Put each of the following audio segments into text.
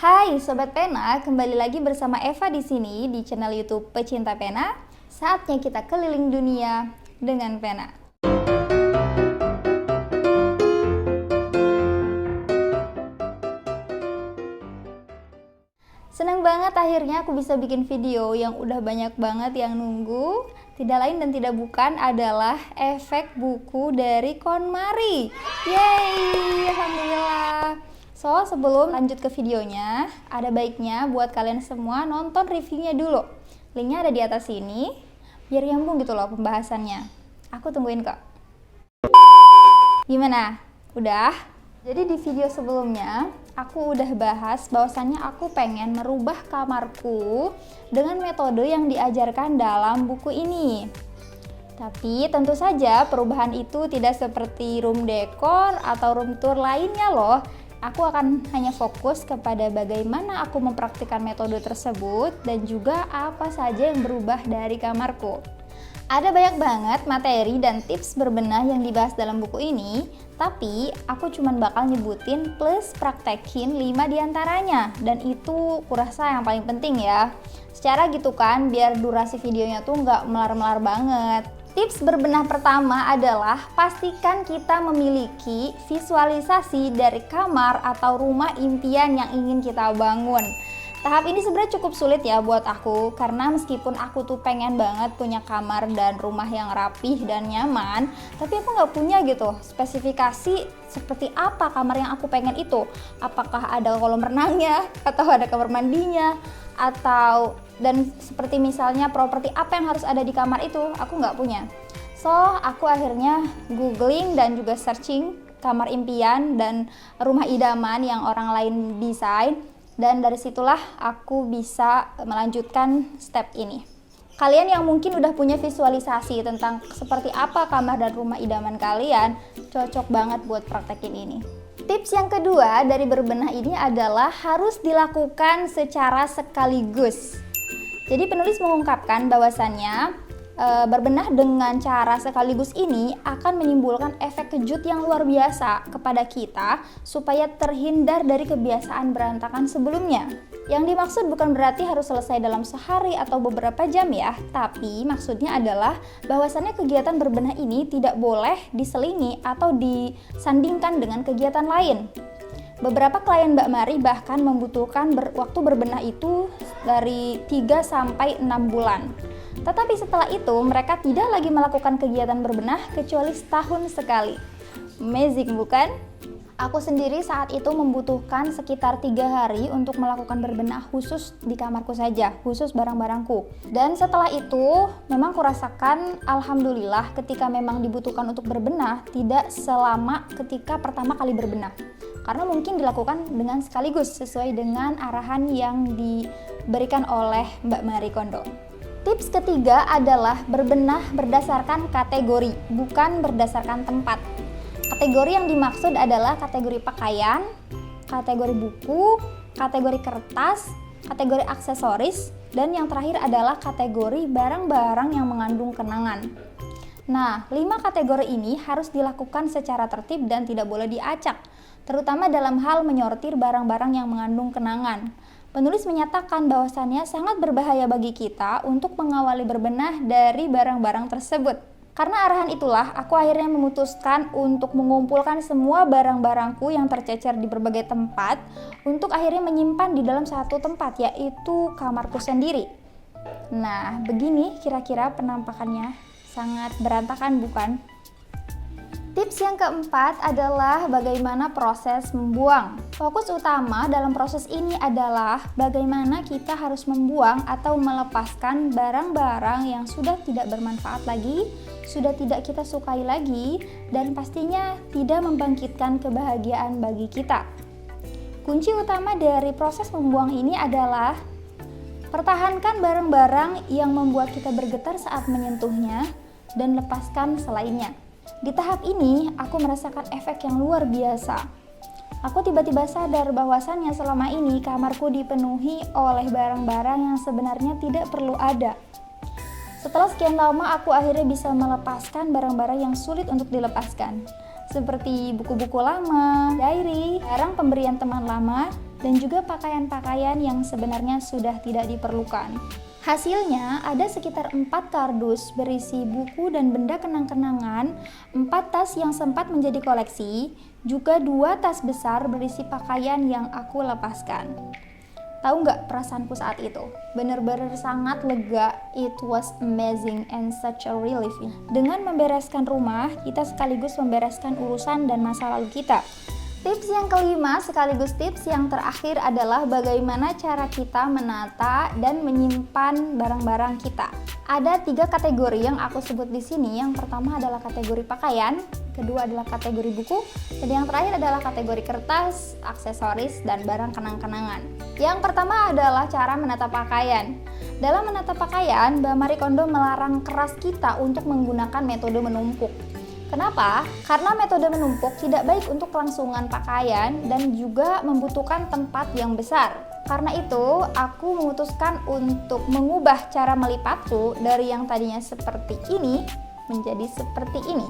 Hai Sobat Pena, kembali lagi bersama Eva di sini di channel YouTube Pecinta Pena. Saatnya kita keliling dunia dengan pena. Senang banget akhirnya aku bisa bikin video yang udah banyak banget yang nunggu. Tidak lain dan tidak bukan adalah efek buku dari KonMari. Yeay, alhamdulillah. So, sebelum lanjut ke videonya, ada baiknya buat kalian semua nonton reviewnya dulu. Linknya ada di atas sini, biar nyambung gitu loh pembahasannya. Aku tungguin kok. Gimana? Udah? Jadi di video sebelumnya, aku udah bahas bahwasannya aku pengen merubah kamarku dengan metode yang diajarkan dalam buku ini. Tapi tentu saja perubahan itu tidak seperti room decor atau room tour lainnya loh. Aku akan hanya fokus kepada bagaimana aku mempraktikkan metode tersebut dan juga apa saja yang berubah dari kamarku. Ada banyak banget materi dan tips berbenah yang dibahas dalam buku ini, tapi aku cuma bakal nyebutin plus praktekin 5 diantaranya, dan itu kurasa yang paling penting ya. Secara gitu kan, biar durasi videonya tuh nggak melar-melar banget. Tips berbenah pertama adalah pastikan kita memiliki visualisasi dari kamar atau rumah impian yang ingin kita bangun. Tahap ini sebenarnya cukup sulit ya buat aku, karena meskipun aku tuh pengen banget punya kamar dan rumah yang rapih dan nyaman, tapi aku nggak punya gitu spesifikasi seperti apa kamar yang aku pengen itu. Apakah ada kolam renangnya, atau ada kamar mandinya, atau dan seperti misalnya properti apa yang harus ada di kamar itu, aku nggak punya. So, aku akhirnya googling dan juga searching kamar impian dan rumah idaman yang orang lain desain, dan dari situlah aku bisa melanjutkan step ini. Kalian yang mungkin udah punya visualisasi tentang seperti apa kamar dan rumah idaman kalian, cocok banget buat praktekin ini. Tips yang kedua dari berbenah ini adalah harus dilakukan secara sekaligus. Jadi penulis mengungkapkan bahwasannya berbenah dengan cara sekaligus ini akan menimbulkan efek kejut yang luar biasa kepada kita supaya terhindar dari kebiasaan berantakan sebelumnya. Yang dimaksud bukan berarti harus selesai dalam sehari atau beberapa jam ya, tapi maksudnya adalah bahwasannya kegiatan berbenah ini tidak boleh diselingi atau disandingkan dengan kegiatan lain. Beberapa klien Mbak Mari bahkan membutuhkan waktu berbenah itu dari 3 sampai 6 bulan. Tetapi setelah itu mereka tidak lagi melakukan kegiatan berbenah kecuali setahun sekali. Amazing bukan? Aku sendiri saat itu membutuhkan sekitar 3 hari untuk melakukan berbenah khusus di kamarku saja, khusus barang-barangku. Dan setelah itu memang kurasakan alhamdulillah ketika memang dibutuhkan untuk berbenah tidak selama ketika pertama kali berbenah. Karena mungkin dilakukan dengan sekaligus sesuai dengan arahan yang diberikan oleh Mbak Marie Kondo. Tips ketiga adalah berbenah berdasarkan kategori, bukan berdasarkan tempat. Kategori yang dimaksud adalah kategori pakaian, kategori buku, kategori kertas, kategori aksesoris, dan yang terakhir adalah kategori barang-barang yang mengandung kenangan. Nah, 5 kategori ini harus dilakukan secara tertib dan tidak boleh diacak, terutama dalam hal menyortir barang-barang yang mengandung kenangan. Penulis menyatakan bahwasannya sangat berbahaya bagi kita untuk mengawali berbenah dari barang-barang tersebut. Karena arahan itulah, aku akhirnya memutuskan untuk mengumpulkan semua barang-barangku yang tercecer di berbagai tempat untuk akhirnya menyimpan di dalam satu tempat, yaitu kamarku sendiri. Nah, begini kira-kira penampakannya. Sangat berantakan bukan? Tips yang keempat adalah bagaimana proses membuang. Fokus utama dalam proses ini adalah bagaimana kita harus membuang atau melepaskan barang-barang yang sudah tidak bermanfaat lagi, sudah tidak kita sukai lagi, dan pastinya tidak membangkitkan kebahagiaan bagi kita. Kunci utama dari proses membuang ini adalah pertahankan barang-barang yang membuat kita bergetar saat menyentuhnya dan lepaskan selainnya. Di tahap ini, aku merasakan efek yang luar biasa. Aku tiba-tiba sadar bahwasannya selama ini kamarku dipenuhi oleh barang-barang yang sebenarnya tidak perlu ada. Setelah sekian lama, aku akhirnya bisa melepaskan barang-barang yang sulit untuk dilepaskan. Seperti buku-buku lama, diary, barang pemberian teman lama, dan juga pakaian-pakaian yang sebenarnya sudah tidak diperlukan. Hasilnya ada sekitar 4 kardus berisi buku dan benda kenang-kenangan, 4 tas yang sempat menjadi koleksi, juga 2 tas besar berisi pakaian yang aku lepaskan. Tahu nggak perasaanku saat itu? Bener-bener sangat lega. It was amazing and such a relief. Dengan membereskan rumah, kita sekaligus membereskan urusan dan masa lalu kita. Tips yang kelima sekaligus tips yang terakhir adalah bagaimana cara kita menata dan menyimpan barang-barang kita. Ada 3 kategori yang aku sebut di sini. Yang pertama adalah kategori pakaian, kedua adalah kategori buku, dan yang terakhir adalah kategori kertas, aksesoris, dan barang kenang-kenangan. Yang pertama adalah cara menata pakaian. Dalam menata pakaian, Mbak Marie Kondo melarang keras kita untuk menggunakan metode menumpuk. Kenapa? Karena metode menumpuk tidak baik untuk kelangsungan pakaian dan juga membutuhkan tempat yang besar. Karena itu, aku memutuskan untuk mengubah cara melipatku dari yang tadinya seperti ini menjadi seperti ini.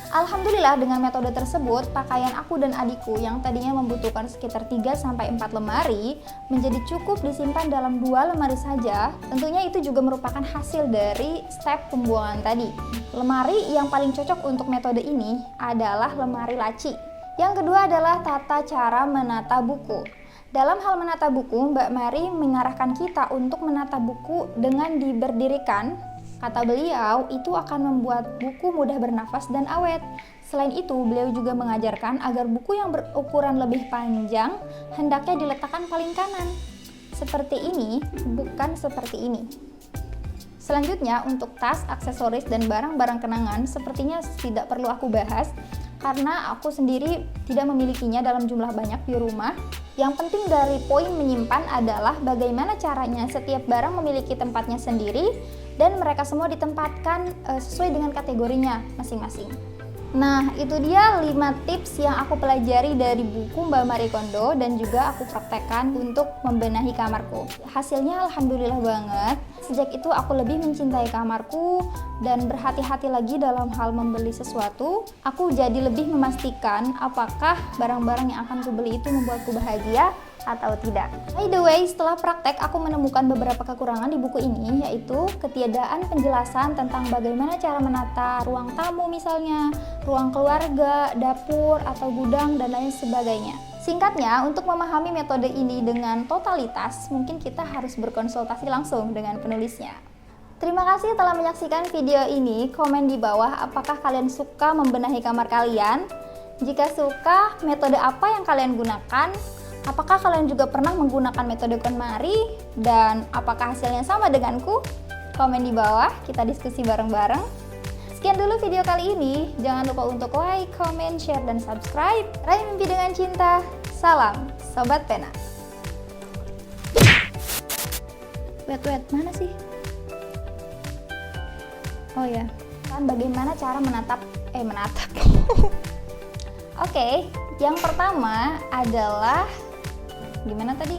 Alhamdulillah dengan metode tersebut, pakaian aku dan adikku yang tadinya membutuhkan sekitar 3-4 lemari menjadi cukup disimpan dalam 2 lemari saja. Tentunya itu juga merupakan hasil dari step pembuangan tadi. Lemari yang paling cocok untuk metode ini adalah lemari laci. Yang kedua adalah tata cara menata buku. Dalam hal menata buku, Mbak Marie mengarahkan kita untuk menata buku dengan diberdirikan. Kata beliau, itu akan membuat buku mudah bernafas dan awet. Selain itu, beliau juga mengajarkan agar buku yang berukuran lebih panjang hendaknya diletakkan paling kanan. Seperti ini, bukan seperti ini. Selanjutnya, untuk tas, aksesoris, dan barang-barang kenangan sepertinya tidak perlu aku bahas karena aku sendiri tidak memilikinya dalam jumlah banyak di rumah. Yang penting dari poin menyimpan adalah bagaimana caranya setiap barang memiliki tempatnya sendiri dan mereka semua ditempatkan sesuai dengan kategorinya masing-masing. Nah, itu dia 5 tips yang aku pelajari dari buku Mbak Marie Kondo dan juga aku praktekkan untuk membenahi kamarku. Hasilnya alhamdulillah banget. Sejak itu aku lebih mencintai kamarku dan berhati-hati lagi dalam hal membeli sesuatu. Aku jadi lebih memastikan apakah barang-barang yang akan kubeli itu membuatku bahagia atau tidak. By the way, setelah praktek aku menemukan beberapa kekurangan di buku ini, yaitu ketiadaan penjelasan tentang bagaimana cara menata ruang tamu misalnya, ruang keluarga, dapur, atau gudang, dan lain sebagainya. Singkatnya, untuk memahami metode ini dengan totalitas, mungkin kita harus berkonsultasi langsung dengan penulisnya. Terima kasih telah menyaksikan video ini. Komen di bawah apakah kalian suka membenahi kamar kalian. Jika suka, metode apa yang kalian gunakan? Apakah kalian juga pernah menggunakan metode KonMari? Dan apakah hasilnya sama denganku? Komen di bawah, kita diskusi bareng-bareng. Sekian dulu video kali ini. Jangan lupa untuk like, comment, share, dan subscribe. Raih mimpi dengan cinta. Salam, Sobat Pena. Wait, mana sih? Oh ya, kan bagaimana cara menatap. Oke, yang pertama adalah gimana tadi?